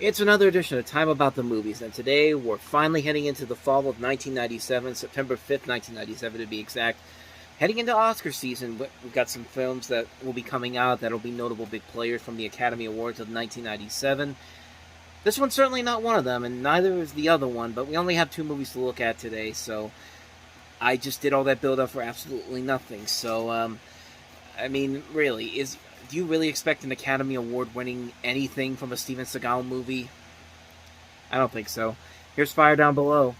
It's another edition of Time About the Movies, and today we're finally heading into the fall of 1997, September 5th, 1997 to be exact. Heading into Oscar season, we've got some films that will be coming out that will be notable big players from the Academy Awards of 1997. This one's certainly not one of them, and neither is the other one, but we only have two movies to look at today, so I just did all that build-up for absolutely nothing. So, I mean, really, do you really expect an Academy Award winning anything from a Steven Seagal movie? I don't think so. Here's Fire Down Below.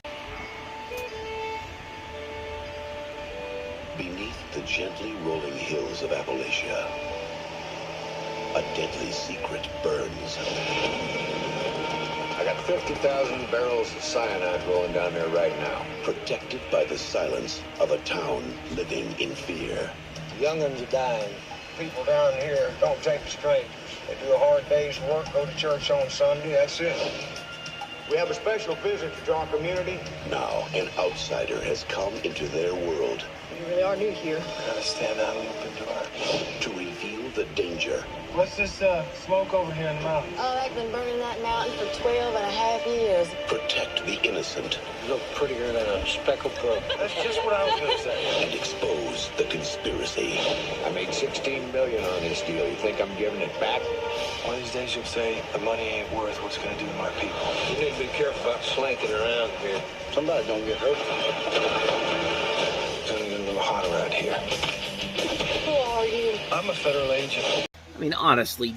Beneath the gently rolling hills of Appalachia, a deadly secret burns. I got 50,000 barrels of cyanide rolling down there right now. Protected by the silence of a town living in fear. Young'uns are dying. People down here don't take to strangers. They do a hard day's work, go to church on Sunday, that's it. We have a special visitor to our community. Now, an outsider has come into their world. You really are new here. Gotta stand out and open door. To reveal the danger. What's this smoke over here in the mountains? Oh, they've been burning that mountain for 12 and a half years. Protect the innocent. You look prettier than a speckled brook. That's just what I was gonna say. And expose the conspiracy. I made $16 million on this deal. You think I'm giving it back? One of these days you'll say, the money ain't worth what's gonna do to my people. You need to be careful about slinking around here. Somebody's gonna get hurt. It's gonna get a little hot around here. Who are you? I'm a federal agent. I mean, honestly,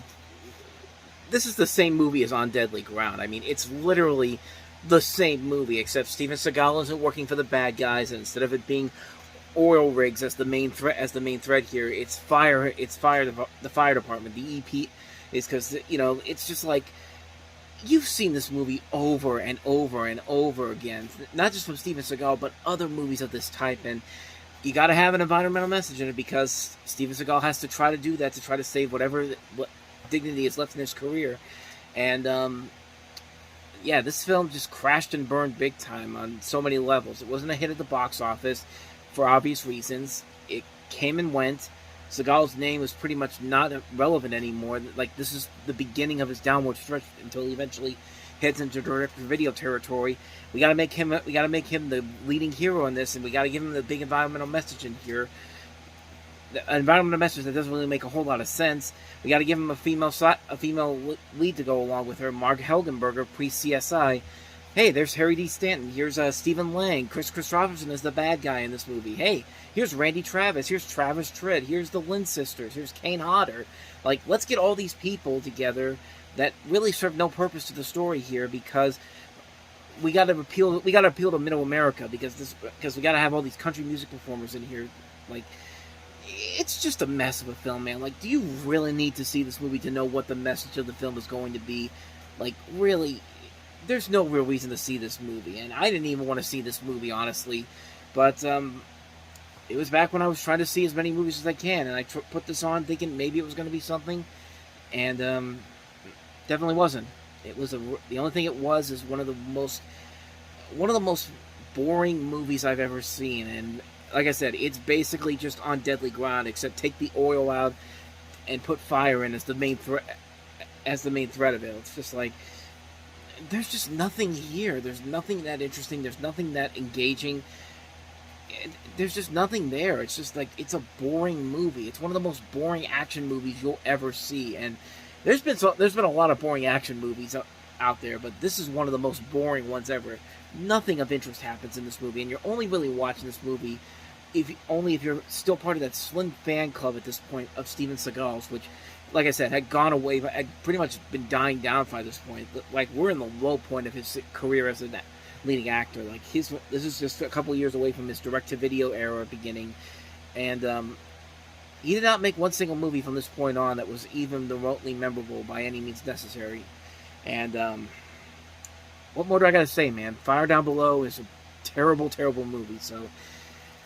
this is the same movie as On Deadly Ground. I mean, it's literally the same movie, except Steven Seagal isn't working for the bad guys, and instead of it being oil rigs as the main thread here, it's the fire department, the EP, is because, you know, it's just like, you've seen this movie over and over and over again, not just from Steven Seagal, but other movies of this type, and you got to have an environmental message in it because Steven Seagal has to try to do that to try to save what dignity is left in his career. And, yeah, this film just crashed and burned big time on so many levels. It wasn't a hit at the box office for obvious reasons. It came and went. Seagal's name was pretty much not relevant anymore. Like, this is the beginning of his downward stretch until he eventually heads into direct-to-video territory. We gotta make him the leading hero in this, and we gotta give him the big environmental message in here. The environmental message that doesn't really make a whole lot of sense. We gotta give him a female lead to go along with her, Marg Helgenberger, pre-CSI. Hey, there's Harry D. Stanton. Here's Stephen Lang. Chris Robinson is the bad guy in this movie. Hey, here's Randy Travis. Here's Travis Tritt. Here's the Lynn sisters. Here's Kane Hodder. Like, let's get all these people together that really serve no purpose to the story here, because we got to appeal to middle America, because we got to have all these country music performers in here. Like, it's just a mess of a film, man. Like, do you really need to see this movie to know what the message of the film is going to be? Like, really, there's no real reason to see this movie, and I didn't even want to see this movie, honestly, but it was back when I was trying to see as many movies as I can, and I put this on thinking maybe it was going to be something, and definitely wasn't. It was the only thing it was is one of the most boring movies I've ever seen. And like I said, it's basically just On Deadly Ground, except take the oil out and put fire in as the main threat of it. It's just like, there's just nothing here. There's nothing that interesting. There's nothing that engaging. There's just nothing there. It's just like, it's a boring movie. It's one of the most boring action movies you'll ever see, and there's been a lot of boring action movies out there, but this is one of the most boring ones ever. Nothing of interest happens in this movie, and you're only really watching this movie if you're still part of that slim fan club at this point of Steven Seagal's, which, like I said, had gone away, had pretty much been dying down by this point. Like, we're in the low point of his career as a leading actor. Like, this is just a couple years away from his direct-to-video era beginning, and he did not make one single movie from this point on that was even remotely memorable by any means necessary. And what more do I gotta say, man? Fire Down Below is a terrible, terrible movie. So,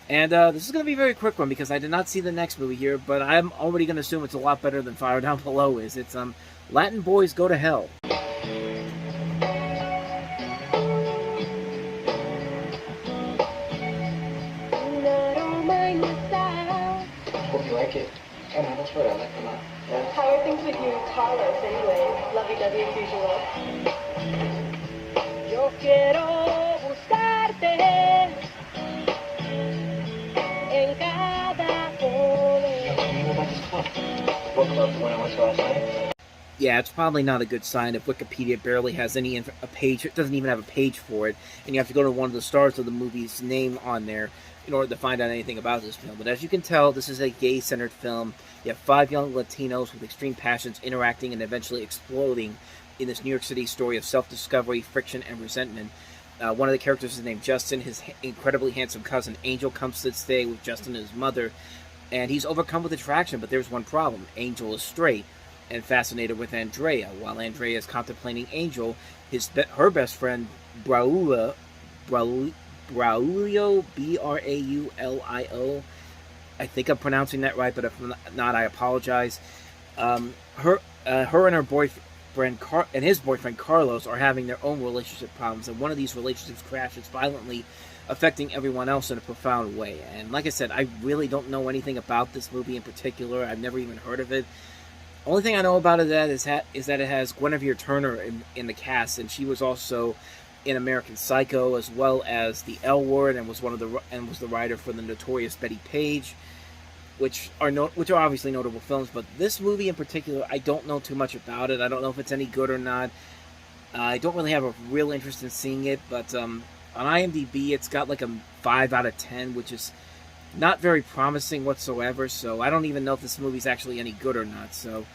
and this is gonna be a very quick one because I did not see the next movie here, but I'm already gonna assume it's a lot better than Fire Down Below is. It's Latin Boys Go to Hell. Hope you like it. I know, that's right. I like them a lot. Yeah. How are things with you and Carlos anyway? Lovey-dovey as usual. Yo quiero buscarte en cada What club when I went to last night? Yeah, it's probably not a good sign if Wikipedia barely has a page. It doesn't even have a page for it, and you have to go to one of the stars of the movie's name on there in order to find out anything about this film. But as you can tell, this is a gay-centered film. You have 5 young Latinos with extreme passions interacting and eventually exploding in this New York City story of self-discovery, friction, and resentment. One of the characters is named Justin. His incredibly handsome cousin Angel comes to stay with Justin and his mother, and he's overcome with attraction, but there's one problem. Angel is straight and fascinated with Andrea. While Andrea is contemplating Angel, her best friend Braulio, Braulio, Braulio, I think I'm pronouncing that right, but if not, I apologize. Her and her boyfriend and his boyfriend Carlos are having their own relationship problems, and one of these relationships crashes violently, affecting everyone else in a profound way. And like I said, I really don't know anything about this movie in particular. I've never even heard of it. Only thing I know about it is that it has Guinevere Turner in the cast, and she was also in American Psycho as well as The L Word, and was the writer for the notorious Betty Page, which are obviously notable films. But this movie in particular, I don't know too much about it. I don't know if it's any good or not. I don't really have a real interest in seeing it, but on IMDb, it's got like a 5 out of 10, which is not very promising whatsoever, so I don't even know if this movie's actually any good or not. So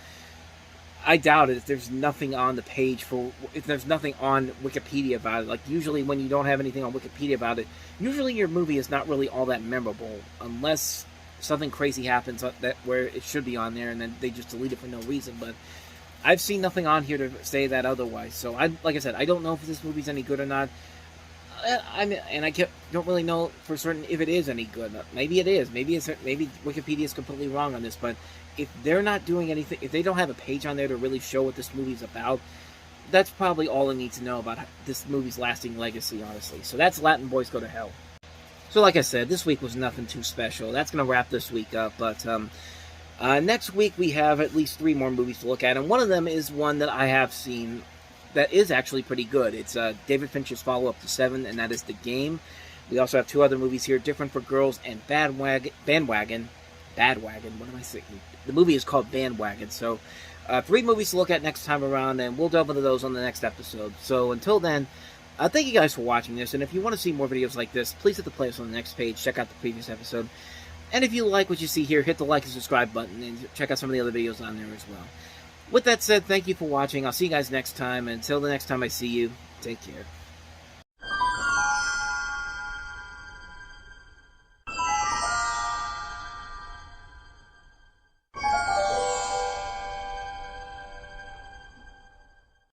I doubt it if there's nothing on the page if there's nothing on Wikipedia about it. Like, usually when you don't have anything on Wikipedia about it, usually your movie is not really all that memorable, unless something crazy happens where it should be on there, and then they just delete it for no reason. But I've seen nothing on here to say that otherwise. So like I said, I don't know if this movie's any good or not. I don't really know for certain if it is any good. Maybe it is. Maybe Wikipedia is completely wrong on this. But if they're not doing anything, if they don't have a page on there to really show what this movie's about, that's probably all I need to know about this movie's lasting legacy, honestly. So that's Latin Boys Go to Hell. So like I said, this week was nothing too special. That's going to wrap this week up. But next week we have at least 3 more movies to look at. And one of them is one that I have seen that is actually pretty good. It's David Fincher's follow-up to Seven, and that is The Game. We also have 2 other movies here, Different for Girls and Bandwagon. What am I saying? The movie is called Bandwagon. So 3 movies to look at next time around, and we'll delve into those on the next episode. So until then, thank you guys for watching this, and if you want to see more videos like this, please hit the playlist on the next page, check out the previous episode, and if you like what you see here, hit the like and subscribe button, and check out some of the other videos on there as well. With that said, thank you for watching. I'll see you guys next time. Until the next time I see you, take care.